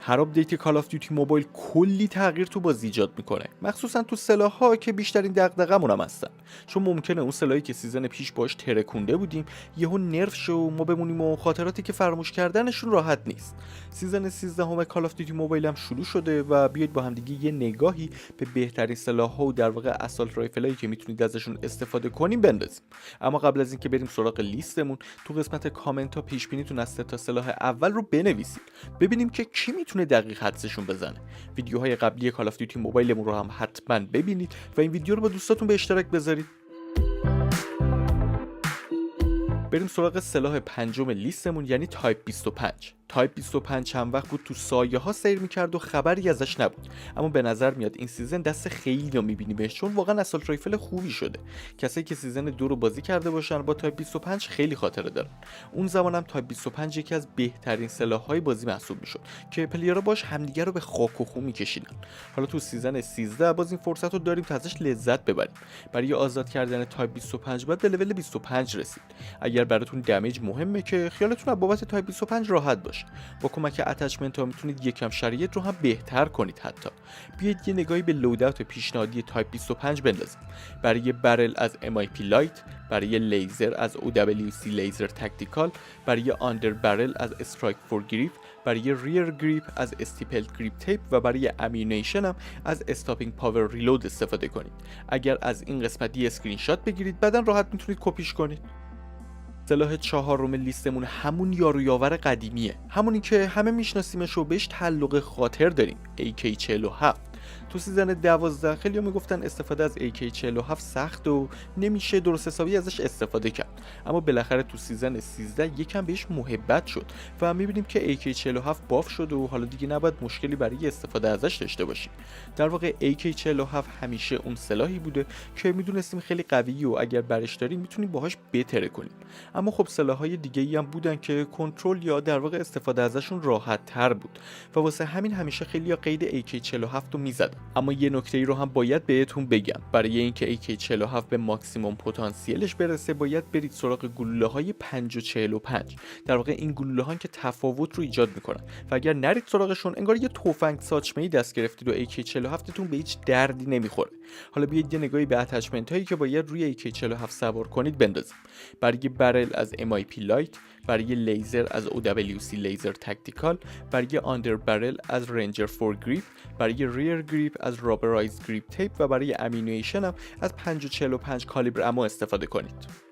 هر آپدیت کال آف دیوتی موبایل کلی تغییر تو بازی ایجاد میکنه، مخصوصا تو سلاح‌ها که بیشترین دغدغه‌مون هم هستن. چون ممکنه اون سلاحی که سیزن پیش باش ترکونده بودیم یهو نرف شه و ما بمونیم و خاطراتی که فراموش کردنشون راحت نیست. سیزن 13 همه کال آف دیوتی موبایل هم شروع شده و بیاید با هم دیگه یه نگاهی به بهترین سلاح‌ها و در واقع اسالت رایفلایی که میتونید ازشون استفاده کنیم بندازیم. اما قبل از اینکه بریم سراغ لیستمون، تو قسمت کامنت ها پیش بینیتون از 3 تا سلاح اول رو بنویسید، ببینیم که کی میتونه دقیق حدسشون بزنه. ویدیوهای قبلی کال آف دیوتی موبایلمون رو هم حتما ببینید و این ویدیو رو با دوستاتون به اشتراک بذارید. بریم سراغ سلاح پنجم لیستمون، یعنی تایپ 25. تایپ 25 چند وقت بود تو سایه ها سیر میکرد و خبری ازش نبود، اما به نظر میاد این سیزن دست خیلی رو میبینیمش، چون واقعا اسالت رایفل خوبی شده. کسایی که سیزن 2 رو بازی کرده باشن با تایپ 25 خیلی خاطره دارن. اون زمانم تایپ 25 یکی از بهترین سلاح‌های بازی محسوب میشد که پلیرها باش همدیگه رو به خاک و خو میکشیدن. حالا تو سیزن 13 باز این فرصت رو داریم تا ازش لذت ببریم. برای آزاد کردن تایپ 25 باید به لول 25 رسید. اگر براتون دمیج مهمه که خیالتون از بابت تایپ 25 راحت باشه. با کمک اتچمنت ها میتونید یکم شرایط رو هم بهتر کنید. حتی بیاید یه نگاهی به لوداوت پیشنهادی تایپ 25 بندازیم. برای برل از MIP لایت، برای لیزر از OWC لیزر تاکتیکال، برای آندر برل از استرایک فور گریپ، برای ریر گریپ از استیپل گریپ تیپ و برای امینیشن هم از استاپینگ پاور ریلود استفاده کنید. اگر از این قسمت یه اسکرین شات بگیرید بعداً راحت میتونید کپیش کنید. سلاح چهارم لیستمون همون یارو یاور قدیمیه، همونی که همه میشناسیمش و بهش تعلق خاطر داریم، AK47. تو سیزن 12 خیلی میگفتن استفاده از AK47 سخت و نمیشه درست حسابی ازش استفاده کرد، اما بالاخره تو سیزن 13 یکم بهش محبت شد و میبینیم که AK47 باف شد و حالا دیگه نباید مشکلی برای استفاده ازش داشته باشیم. در واقع AK47 همیشه اون سلاحی بوده که میدونستیم خیلی قویه و اگر برش داریم میتونیم باهاش بتره کنیم. اما خب سلاح‌های دیگه‌ای هم بودن که کنترل یا در واقع استفاده ازشون راحت تر بود و واسه همین همیشه خیلی‌ها قید AK47 رو میزدن. اما یه نکته‌ای رو هم باید بهتون بگم، برای اینکه AK47 به ماکسیمم پتانسیلش برسه باید برید سراغ گلوله‌های 5 و 45. در واقع این گلوله‌ها که تفاوت رو ایجاد میکنن و اگر نرید سراغشون انگار یه تفنگ ساچمه‌ای دست گرفتید و AK47 تون به هیچ دردی نمیخوره. حالا بیاید یه نگاهی به اتچمنت هایی که باید روی AK47 سوار کنید بندازیم. برای برل از MIP لایت، برای لیزر از OWC لیزر تاکتیکال، برای آندر برل از رنجر فور گریپ، برای ریر گریپ از رابرایز گریپ تیپ و برای امینیشن هم از 5.45 کالیبر اما استفاده کنید.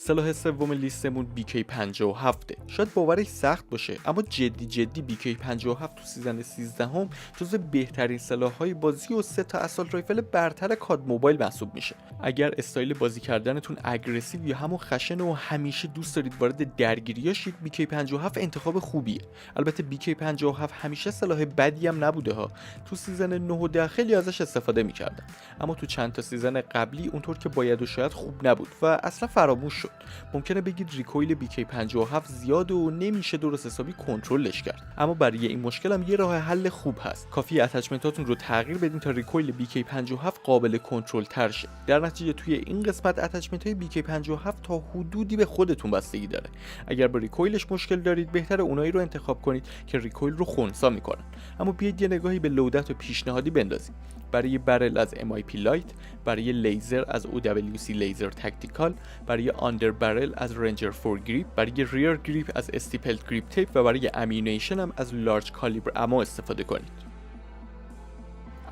سلاح سوم لیستمون BK57. شاید باورش سخت باشه اما جدی BK57 تو سیزن 13 هم جزو بهترین سلاح‌های بازی و 3 تا اسالت رایفل برتر کاد موبایل محسوب میشه. اگر استایل بازی کردنتون اگریسیو یا همون خشن و همیشه دوست دارید وارد درگیری شید، BK57 انتخاب خوبیه. البته BK57 همیشه سلاح بدی هم نبوده ها. تو سیزن 9 و 10 خیلی ازش استفاده می‌کردن، اما تو چند تا سیزن قبلی اونطور که باید و شاید خوب نبود و اصلا فراموش شد. ممکنه بگید ریکویل BK57 زیاد و نمیشه درست حسابی کنترلش کرد، اما برای این مشکل هم یه راه حل خوب هست. کافی اتچمنتاتون رو تغییر بدین تا ریکویل BK57 قابل کنترل تر شه. در نتیجه توی این قسمت اتچمنت های BK57 تا حدودی به خودتون بستگی داره. اگر با ریکویلش مشکل دارید بهتره اونایی رو انتخاب کنید که ریکویل رو خنثی میکنن. اما بیاید یه نگاهی به لودت و پیشنهادی بندازیم. برای برل از MIP لایت، برای لیزر از OWC لیزر تاکتیکال، برای آندر برل از رنجر فور گریپ، برای ریر گریپ از استیپل گریپ تیپ و برای امینیشن هم از لارج کالیبر اما استفاده کنید.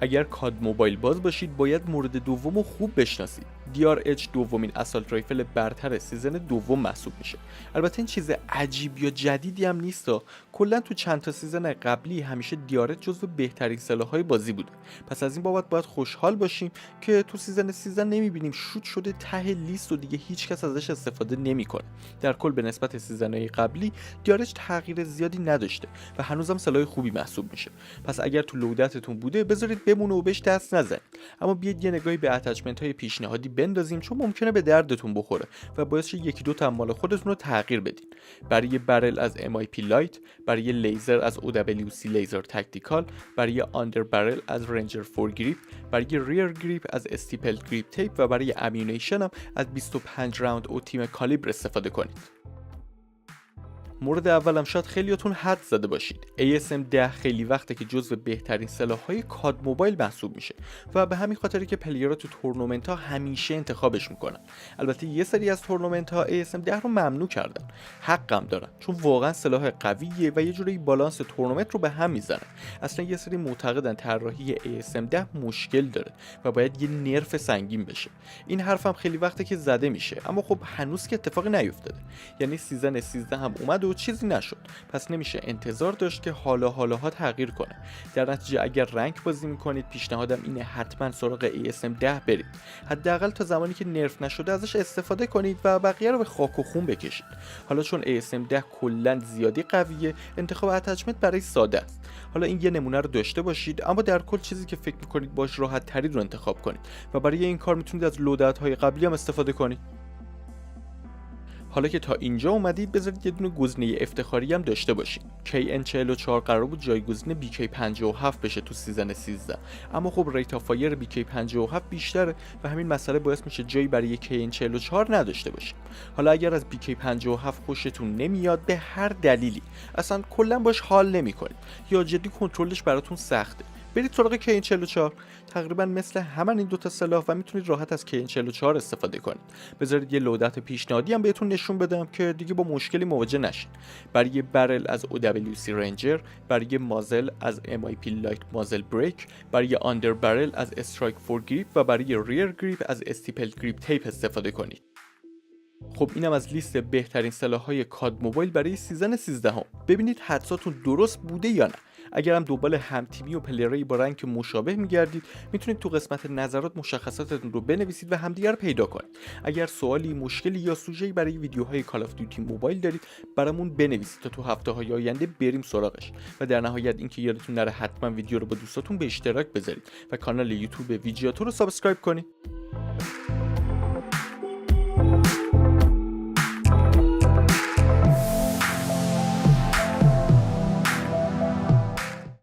اگر کاد موبایل باز باشید باید مورد دوم رو خوب بشناسید. DRH دومین اسالت رایفل برتر سیزن دوم محسوب میشه. البته این چیز عجیب یا جدیدی هم نیستا، کلا تو چند تا سیزن قبلی همیشه DRH جزو بهترین سلاح‌های بازی بوده. پس از این بابت باید خوشحال باشیم که تو سیزن 13 نمیبینیم شوت شده ته لیست و دیگه هیچکس ازش استفاده نمیکنه. در کل به نسبت سیزن‌های قبلی DRH تغییر زیادی نداشته و هنوزم سلاح خوبی محسوب میشه. پس اگر تو لودتتون بوده بذارید بمونه و بهش دست نزنید. اما بیاید یه نگاهی به اتچمنت‌های پیشنهادی بندازیم چون ممکنه به دردتون بخوره و باعث شه یکی دو تا مال خودتون رو تغییر بدین. برای برل از MIP لایت، برای لیزر از OWC لیزر تاکتیکال، برای آندر برل از رنجر فور گریپ، برای ریر گریپ از استیپل گریپ تیپ و برای امینیشن هم از 25 راوند او تیم کالیبر استفاده کنید. مورد اولم شاید خیلیاتون حد زده باشید. ASM 10 خیلی وقته که جزو بهترین سلاح‌های کاد موبایل محسوب میشه و به همین خاطری که پلیرها تو تورنمنت‌ها همیشه انتخابش میکنن. البته یه سری از تورنمنت‌ها ASM 10 رو ممنوع کردن. حقم دارن، چون واقعا سلاح قویه و یه جوری بالانس تورنمنت رو به هم میزنه. اصلا یه سری معتقدن طراحی ASM 10 مشکل داره و باید یه نرف سنگین بشه. این حرفم خیلی وقته که زده میشه، اما خب هنوز که اتفاقی نیفتاده. یعنی سیزن 13 هم اومد و چیزی نشد، پس نمیشه انتظار داشت که حالاها تغییر کنه. در نتیجه اگر رنک بازی میکنید، پیشنهادم اینه حتما سراغ ASM 10 برید. حداقل تا زمانی که نرف نشده ازش استفاده کنید و بقیه رو به خاک و خون بکشید. حالا چون ASM 10 کلا زیادی قویه، انتخاب اتچمنت برای ساده است. حالا این یه نمونه رو داشته باشید، اما در کل چیزی که فکر میکنید باش راحت تری رو انتخاب کنید و برای این کار میتونید از لودات های قبلی هم استفاده کنید. حالا که تا اینجا اومدید، بذارید یه دونه گزینه افتخاری هم داشته باشید. KN44 قرار بود جایگزین BK57 بشه تو سیزن 13، اما خب ریت آف فایر BK57 بیشتره و همین مسئله باعث میشه جایی برای KN44 نداشته باشید. حالا اگر از BK57 خوشتون نمیاد به هر دلیلی، اصلا کلا باش حال نمیکنید یا جدی کنترلش براتون سخته، برید سراغ KN44. تقریبا مثل همین این دوتا سلاح و میتونید راحت از KN44 استفاده کنید. بذارید یه لودت پیشنهادی هم بهتون نشون بدم که دیگه با مشکلی مواجه نشید. برای برل از OWC رنجر، برای مازل از MIP لایت مازل بریک، برای آندر برل از استرایک فور گریپ و برای ریر گریپ از استیپل گریپ تیپ استفاده کنید. خب اینم از لیست بهترین سلاح‌های کاد موبایل برای سیزن 13 هم. ببینید حدساتون درست بوده یا نه. اگر هم دنبال همتیمی و پلیرایی با رنگ مشابه میگردید، میتونید تو قسمت نظرات مشخصاتتون رو بنویسید و همدیگر رو پیدا کنید. اگر سوالی، مشکلی یا سوژه‌ای برای ویدیوهای کال آف دیوتی موبایل دارید، برامون بنویسید تا تو هفته‌های آینده بریم سراغش. و در نهایت اینکه یادتون نره حتما ویدیو رو با دوستاتون به اشتراک بذارید و کانال یوتیوب ویجیاتو رو سابسکرایب کنید.